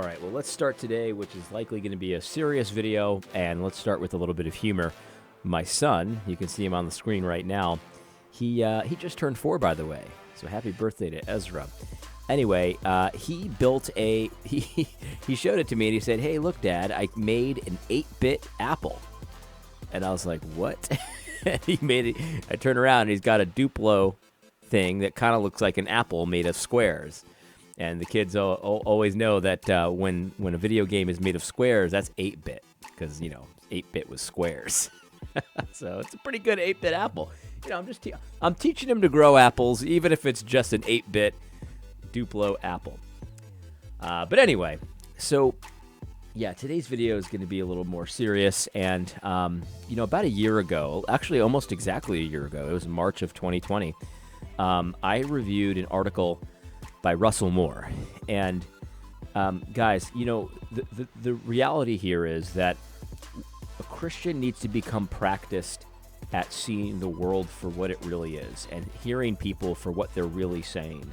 right, well, let's start today, which is likely going to be a serious video, and let's start with a little bit of humor. My son, you can see him on the screen right now, he just turned 4, by the way, so happy birthday to Ezra. Anyway, he built he showed it to me, and he said, hey, look, Dad, I made an 8-bit apple. And I was like, what? He made it. I turn around, and he's got a Duplo thing that kind of looks like an apple made of squares. And the kids always know that when a video game is made of squares, that's 8-bit, because 8-bit was squares. So it's a pretty good 8-bit apple. I'm teaching him to grow apples, even if it's just an 8-bit Duplo apple. But anyway, so yeah, today's video is going to be a little more serious. And about a year ago, actually almost exactly a year ago, it was March of 2020. I reviewed an article by Russell Moore. And guys, the reality here is that a Christian needs to become practiced at seeing the world for what it really is and hearing people for what they're really saying.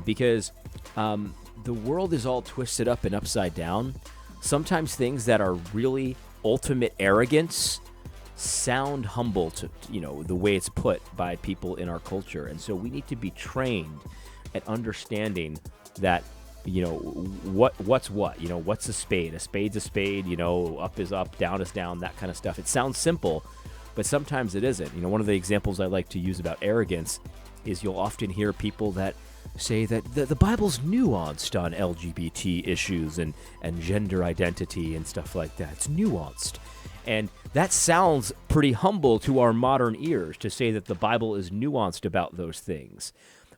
Because the world is all twisted up and upside down. Sometimes things that are really ultimate arrogance sound humble to, the way it's put by people in our culture. And so we need to be trained at understanding that, what's what, what's a spade? A spade's a spade, up is up, down is down, that kind of stuff. It sounds simple, but sometimes it isn't. One of the examples I like to use about arrogance is you'll often hear people that say that the Bible's nuanced on LGBT issues and gender identity and stuff like that. It's nuanced. And that sounds pretty humble to our modern ears to say that the Bible is nuanced about those things.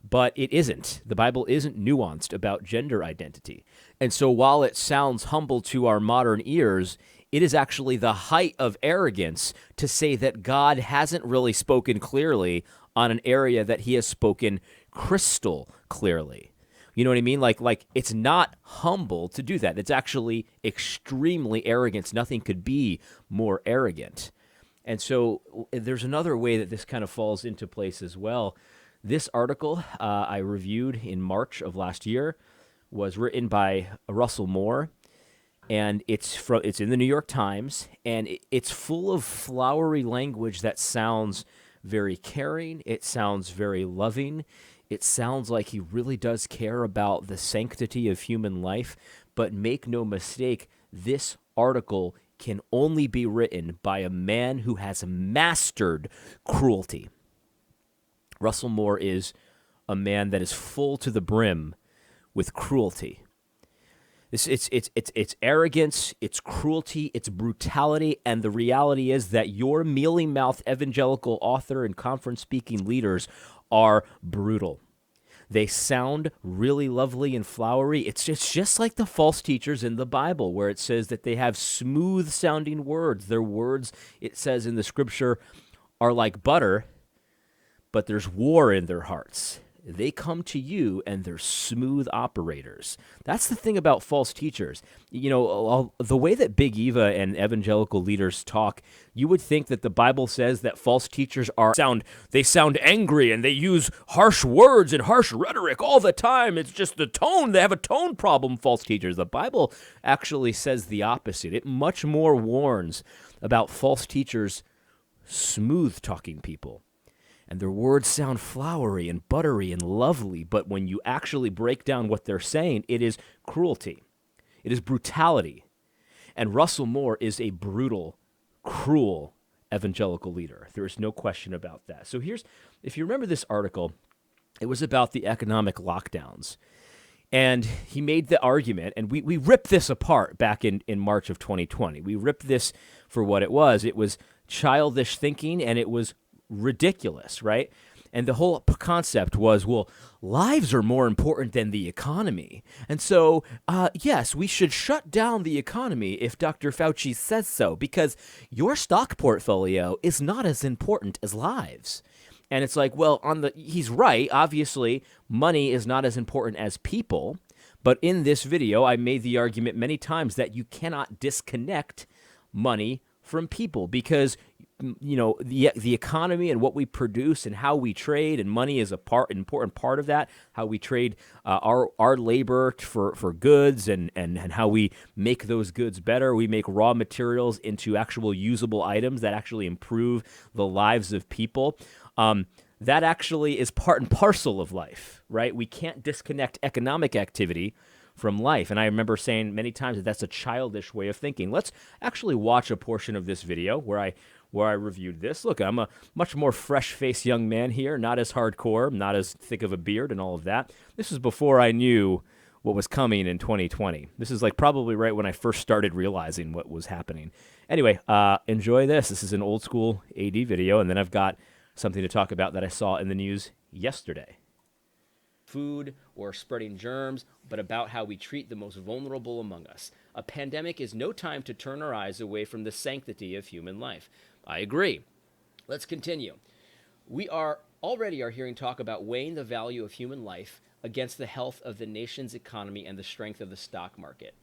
But it isn't. The Bible isn't nuanced about gender identity. And so while it sounds humble to our modern ears, it is actually the height of arrogance to say that God hasn't really spoken clearly on an area that he has spoken crystal clearly. You know what I mean? Like it's not humble to do that. It's actually extremely arrogant. Nothing could be more arrogant. And so there's another way that this kind of falls into place as well. This article I reviewed in March of last year was written by Russell Moore, and it's in the New York Times, and it's full of flowery language that sounds very caring. It sounds very loving. It sounds like he really does care about the sanctity of human life. But make no mistake, this article can only be written by a man who has mastered cruelty. Russell Moore is a man that is full to the brim with cruelty. It's arrogance, it's cruelty, it's brutality, and the reality is that your mealy-mouthed evangelical author and conference-speaking leaders are brutal. They sound really lovely and flowery. It's just like the false teachers in the Bible, where it says that they have smooth-sounding words. Their words, it says in the Scripture, are like butter, but there's war in their hearts. They come to you, and they're smooth operators. That's the thing about false teachers. The way that Big Eva and evangelical leaders talk, you would think that the Bible says that false teachers they sound angry, and they use harsh words and harsh rhetoric all the time. It's just the tone. They have a tone problem, false teachers. The Bible actually says the opposite. It much more warns about false teachers, smooth-talking people. And their words sound flowery and buttery and lovely, but when you actually break down what they're saying, it is cruelty. It is brutality. And Russell Moore is a brutal, cruel evangelical leader. There is no question about that. So if you remember this article, it was about the economic lockdowns. And he made the argument, and we ripped this apart back in March of 2020. We ripped this for what it was. It was childish thinking, and it was ridiculous, right? And the whole concept was, well, lives are more important than the economy. And so, yes, we should shut down the economy if Dr. Fauci says so, because your stock portfolio is not as important as lives. And it's like, well, he's right. Obviously, money is not as important as people. But in this video, I made the argument many times that you cannot disconnect money from people, because the economy and what we produce and how we trade, and money is an important part of that. How we trade our labor for goods and how we make those goods better. We make raw materials into actual usable items that actually improve the lives of people. That actually is part and parcel of life, right? We can't disconnect economic activity from life. And I remember saying many times that that's a childish way of thinking. Let's actually watch a portion of this video where I reviewed this. Look, I'm a much more fresh-faced young man here, not as hardcore, not as thick of a beard and all of that. This is before I knew what was coming in 2020. This is like probably right when I first started realizing what was happening. Anyway, enjoy this. This is an old school AD video, and then I've got something to talk about that I saw in the news yesterday. Food or spreading germs, but about how we treat the most vulnerable among us. A pandemic is no time to turn our eyes away from the sanctity of human life. I agree. Let's continue. We already are hearing talk about weighing the value of human life against the health of the nation's economy and the strength of the stock market.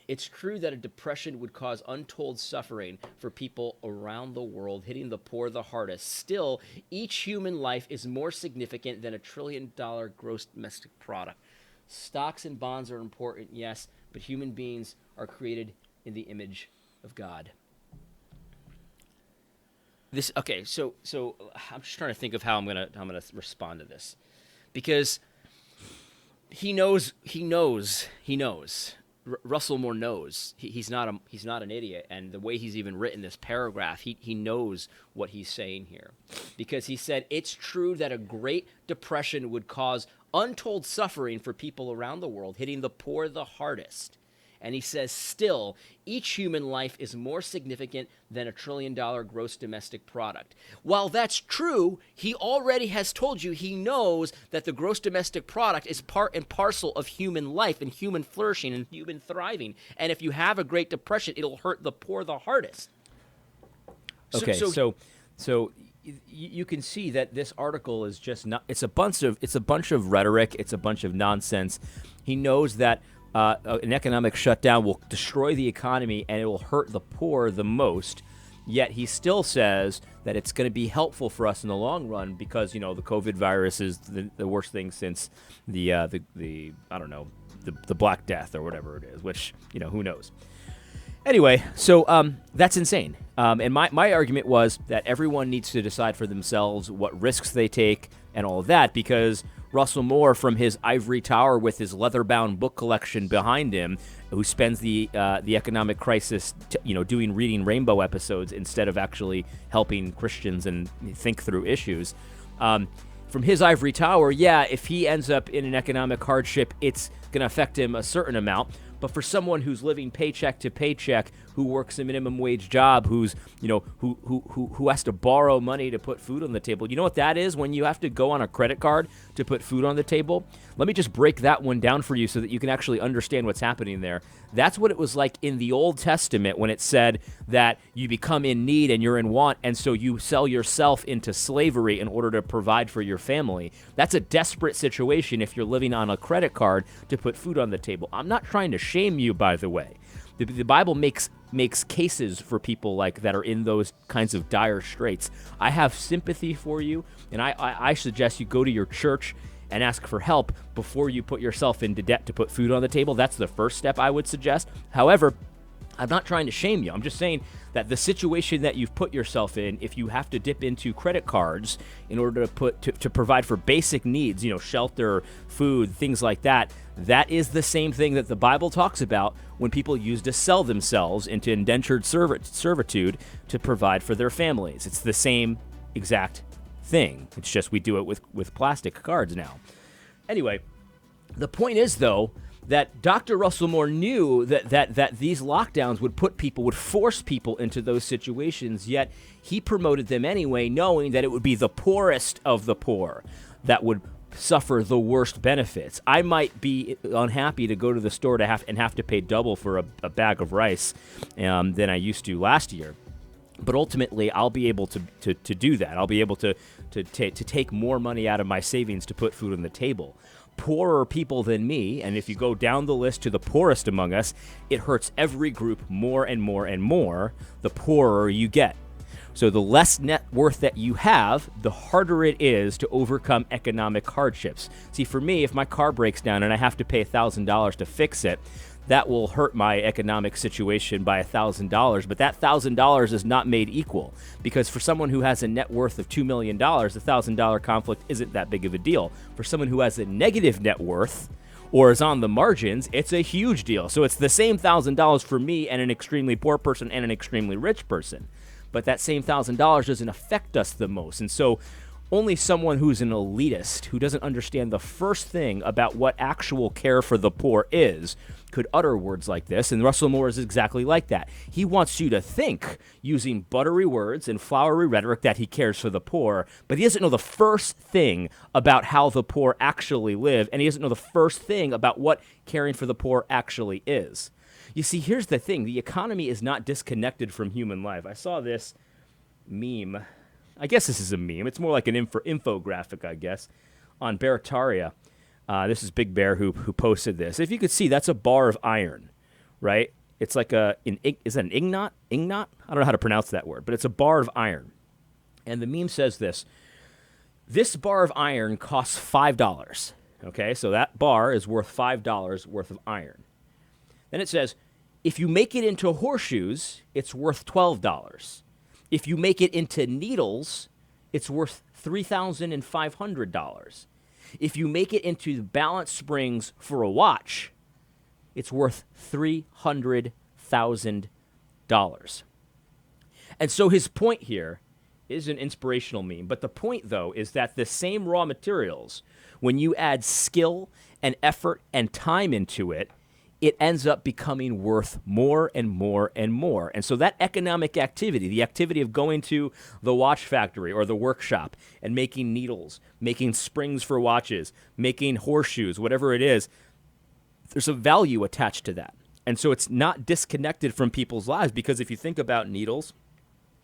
It's true that a depression would cause untold suffering for people around the world, hitting the poor the hardest. Still, each human life is more significant than $1 trillion gross domestic product. Stocks and bonds are important, yes, but human beings are created in the image of God. So I'm just trying to think of how I'm gonna respond to this, because he knows. Russell Moore knows. He's not an idiot, and the way he's even written this paragraph, he knows what he's saying here, because he said it's true that a Great Depression would cause untold suffering for people around the world, hitting the poor the hardest. And he says, still, each human life is more significant than $1 trillion gross domestic product. While that's true, he already has told you he knows that the gross domestic product is part and parcel of human life and human flourishing and human thriving. And if you have a Great Depression, it'll hurt the poor the hardest. Okay, so you can see that this article is just not. It's a bunch of rhetoric. It's a bunch of nonsense. He knows that an economic shutdown will destroy the economy and it will hurt the poor the most. Yet he still says that it's going to be helpful for us in the long run because the COVID virus is the worst thing since the Black Death or whatever it is. Which who knows. Anyway, so that's insane. And my argument was that everyone needs to decide for themselves what risks they take and all of that, because Russell Moore, from his ivory tower with his leather-bound book collection behind him, who spends the economic crisis, doing reading Rainbow episodes instead of actually helping Christians and think through issues. From his ivory tower, if he ends up in an economic hardship, it's going to affect him a certain amount. But for someone who's living paycheck to paycheck, who works a minimum wage job, who has to borrow money to put food on the table, you know what that is when you have to go on a credit card to put food on the table? Let me just break that one down for you so that you can actually understand what's happening there. That's what it was like in the Old Testament when it said that you become in need and you're in want, and so you sell yourself into slavery in order to provide for your family. That's a desperate situation if you're living on a credit card to put food on the table. I'm not trying to shame you, by the way. The Bible makes cases for people like that are in those kinds of dire straits. I have sympathy for you, and I suggest you go to your church and ask for help before you put yourself into debt to put food on the table. That's the first step I would suggest. However, I'm not trying to shame you. I'm just saying that the situation that you've put yourself in, if you have to dip into credit cards in order to provide for basic needs, shelter, food, things like that, that is the same thing that the Bible talks about when people used to sell themselves into indentured servitude to provide for their families. It's the same exact thing. It's just we do it with plastic cards now. Anyway, the point is, though, that Dr. Russell Moore knew that these lockdowns would force people into those situations, yet he promoted them anyway, knowing that it would be the poorest of the poor that would suffer the worst benefits. I might be unhappy to go to the store to have to pay double for a bag of rice than I used to last year. But ultimately, I'll be able to do that. I'll be able to take more money out of my savings to put food on the table. poorer people than me, and if you go down the list to the poorest among us, it hurts every group more and more and more the poorer you get. So the less net worth that you have, the harder it is to overcome economic hardships. See, for me, if my car breaks down and I have to pay $1,000 to fix it, that will hurt my economic situation by $1,000, but that $1,000 is not made equal, because for someone who has a net worth of $2 million, a $1,000 conflict isn't that big of a deal. For someone who has a negative net worth or is on the margins, it's a huge deal. So it's the same $1,000 for me and an extremely poor person and an extremely rich person, but that same $1,000 doesn't affect us the most. And so only someone who's an elitist, who doesn't understand the first thing about what actual care for the poor is, could utter words like this. And Russell Moore is exactly like that. He wants you to think using buttery words and flowery rhetoric that he cares for the poor, but he doesn't know the first thing about how the poor actually live, and he doesn't know the first thing about what caring for the poor actually is. You see, here's the thing. The economy is not disconnected from human life. I saw this meme. I guess this is a meme. It's more like an infographic, I guess, on Barataria. This is Big Bear who posted this. If you could see, that's a bar of iron, right? It's like is that an ingot? Ingot? I don't know how to pronounce that word, but it's a bar of iron. And the meme says this: this bar of iron costs $5. Okay, so that bar is worth $5 worth of iron. Then it says, if you make it into horseshoes, it's worth $12. If you make it into needles, it's worth $3,500. If you make it into balance springs for a watch, it's worth $300,000. And so his point here is an inspirational meme. But the point, though, is that the same raw materials, when you add skill and effort and time into it, it ends up becoming worth more and more and more. And so that economic activity, the activity of going to the watch factory or the workshop and making needles, making springs for watches, making horseshoes, whatever it is, there's a value attached to that. And so it's not disconnected from people's lives, because if you think about needles,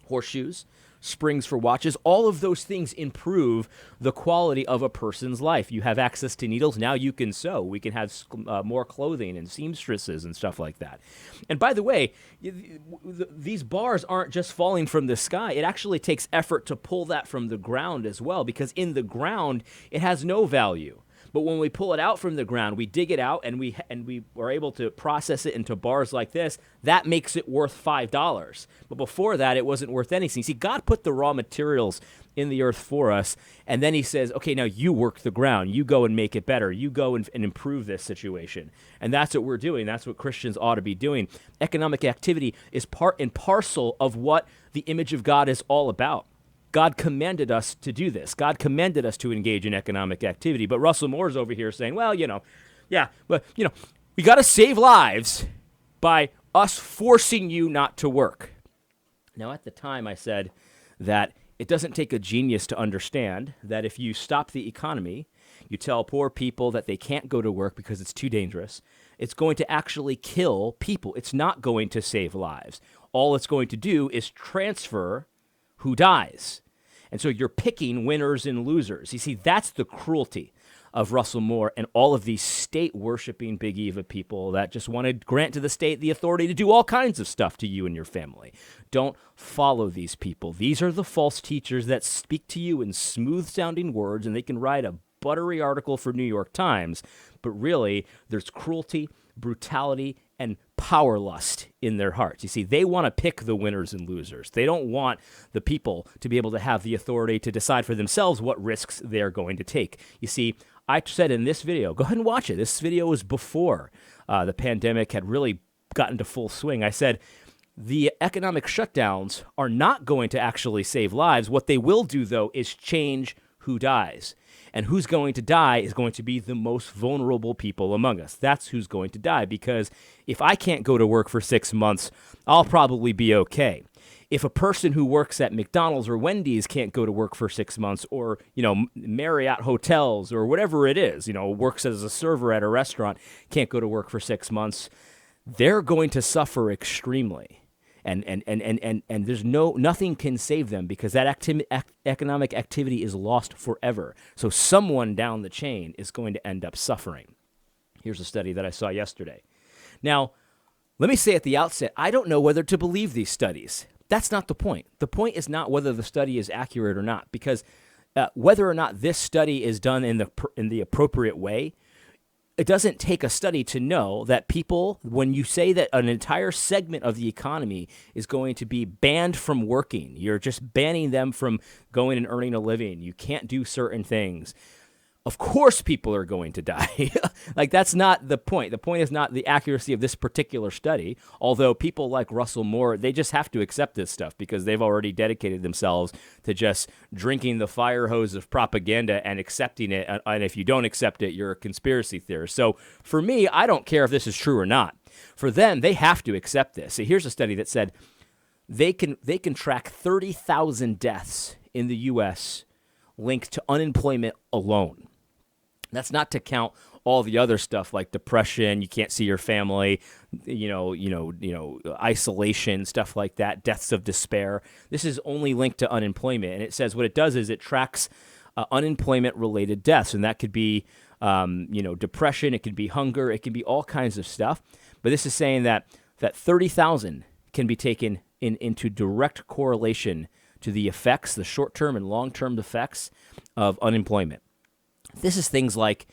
horseshoes, springs for watches, all of those things improve the quality of a person's life. You have access to needles, now you can sew. We can have more clothing and seamstresses and stuff like that. And by the way, these bars aren't just falling from the sky. It actually takes effort to pull that from the ground as well, because in the ground, it has no value. But when we pull it out from the ground, we dig it out, and we are able to process it into bars like this. That makes it worth $5. But before that, it wasn't worth anything. See, God put the raw materials in the earth for us, and then he says, okay, now you work the ground. You go and make it better. You go and improve this situation. And that's what we're doing. That's what Christians ought to be doing. Economic activity is part and parcel of what the image of God is all about. God commanded us to do this. God commanded us to engage in economic activity. But Russell Moore's over here saying, well, we got to save lives by us forcing you not to work. Now, at the time, I said that it doesn't take a genius to understand that if you stop the economy, you tell poor people that they can't go to work because it's too dangerous, it's going to actually kill people. It's not going to save lives. All it's going to do is transfer who dies. And so you're picking winners and losers. You see, that's the cruelty of Russell Moore and all of these state-worshiping Big Eva people that just want to grant to the state the authority to do all kinds of stuff to you and your family. Don't follow these people. These are the false teachers that speak to you in smooth-sounding words, and they can write a buttery article for New York Times, but really there's cruelty, brutality, and power lust in their hearts. You see, they want to pick the winners and losers. They don't want the people to be able to have the authority to decide for themselves what risks they're going to take. You see, I said in this video, go ahead and watch it. This video was before the pandemic had really gotten to full swing. I said, the economic shutdowns are not going to actually save lives. What they will do, though, is change who dies. And who's going to die is going to be the most vulnerable people among us. That's who's going to die, because if I can't go to work for 6 months, I'll probably be okay. If a person who works at McDonald's or Wendy's can't go to work for 6 months, or, Marriott hotels or whatever it is, works as a server at a restaurant, can't go to work for 6 months, they're going to suffer extremely. And there's nothing can save them because that economic activity is lost forever. So someone down the chain is going to end up suffering. Here's a study that I saw yesterday. Now, let me say at the outset, I don't know whether to believe these studies. That's not the point. The point is not whether the study is accurate or not, because whether or not this study is done in the appropriate way, it doesn't take a study to know that people, when you say that an entire segment of the economy is going to be banned from working, you're just banning them from going and earning a living. You can't do certain things. Of course people are going to die. Like, that's not the point. The point is not the accuracy of this particular study, although people like Russell Moore, they just have to accept this stuff because they've already dedicated themselves to just drinking the fire hose of propaganda and accepting it, and if you don't accept it, you're a conspiracy theorist. So for me, I don't care if this is true or not. For them, they have to accept this. See, here's a study that said they can track 30,000 deaths in the U.S. linked to unemployment alone. That's not to count all the other stuff like depression, you can't see your family, isolation, stuff like that, deaths of despair. This is only linked to unemployment. And it says what it does is it tracks unemployment-related deaths. And that could be, depression, it could be hunger, it can be all kinds of stuff. But this is saying that 30,000 can be taken into direct correlation to the effects, the short-term and long-term effects of unemployment. This is things like,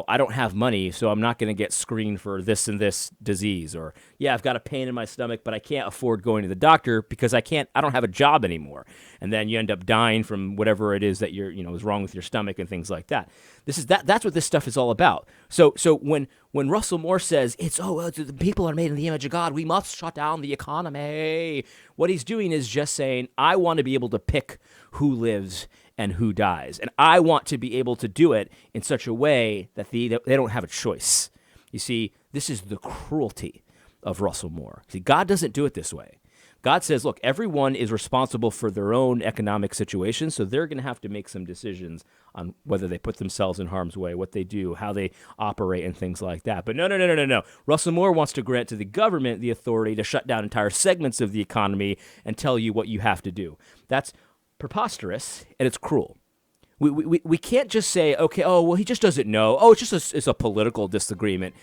I don't have money, so I'm not going to get screened for this and this disease. Or, I've got a pain in my stomach, but I can't afford going to the doctor because I don't have a job anymore. And then you end up dying from whatever it is that is wrong with your stomach and things like that. That's what this stuff is all about. So when Russell Moore says, the people are made in the image of God, we must shut down the economy. What he's doing is just saying, I want to be able to pick who lives and who dies. And I want to be able to do it in such a way that they don't have a choice. You see, this is the cruelty of Russell Moore. See, God doesn't do it this way. God says, look, everyone is responsible for their own economic situation, so they're going to have to make some decisions on whether they put themselves in harm's way, what they do, how they operate, and things like that. But no. Russell Moore wants to grant to the government the authority to shut down entire segments of the economy and tell you what you have to do. That's preposterous, and it's cruel. We can't just say, okay, he just doesn't know. It's a political disagreement.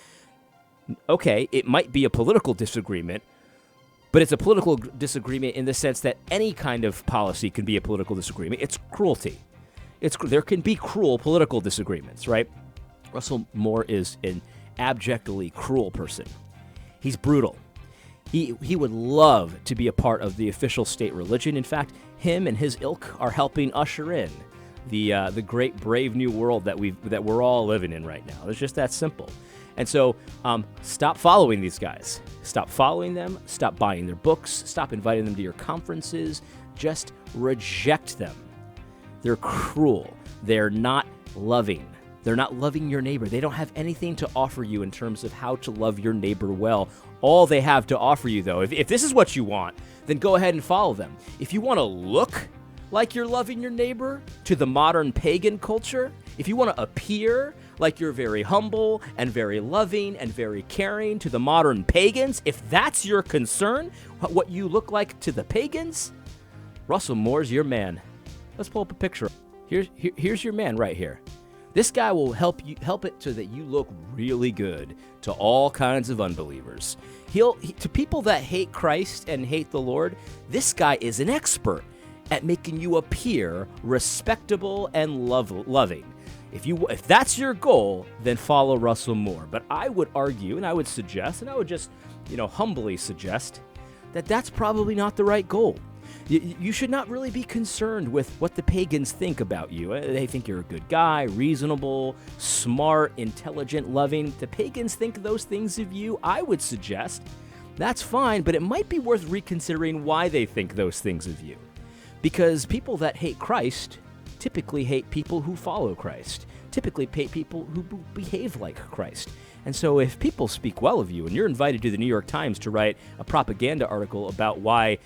Okay, it might be a political disagreement, but it's a political disagreement in the sense that any kind of policy can be a political disagreement. It's cruelty. There can be cruel political disagreements, right? Russell Moore is an abjectly cruel person. He's brutal. He would love to be a part of the official state religion. In fact, him and his ilk are helping usher in the great brave new world that we're all living in right now. It's just that simple. And so stop following these guys. Stop following them. Stop buying their books. Stop inviting them to your conferences. Just reject them. They're cruel. They're not loving. They're not loving your neighbor. They don't have anything to offer you in terms of how to love your neighbor well. All they have to offer you, though, if this is what you want, then go ahead and follow them. If you want to look like you're loving your neighbor to the modern pagan culture, if you want to appear like you're very humble and very loving and very caring to the modern pagans, if that's your concern, what you look like to the pagans, Russell Moore's your man. Let's pull up a picture. Here's your man right here. This guy will help it so that you look really good to all kinds of unbelievers. To people that hate Christ and hate the Lord, this guy is an expert at making you appear respectable and loving. If that's your goal, then follow Russell Moore. But I would argue, and I would suggest, and I would just, humbly suggest that that's probably not the right goal. You should not really be concerned with what the pagans think about you. They think you're a good guy, reasonable, smart, intelligent, loving. The pagans think those things of you. I would suggest that's fine, but it might be worth reconsidering why they think those things of you. Because people that hate Christ typically hate people who follow Christ, typically hate people who behave like Christ. And so if people speak well of you, and you're invited to the New York Times to write a propaganda article about why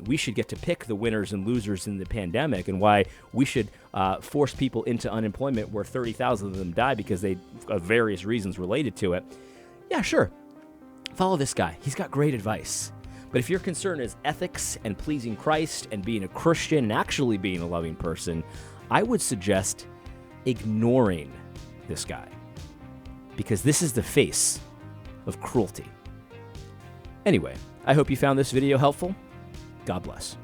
we should get to pick the winners and losers in the pandemic, and why we should force people into unemployment where 30,000 of them die because they have various reasons related to it, yeah, sure. Follow this guy. He's got great advice. But if your concern is ethics and pleasing Christ and being a Christian and actually being a loving person, I would suggest ignoring this guy, because this is the face of cruelty. Anyway, I hope you found this video helpful. God bless.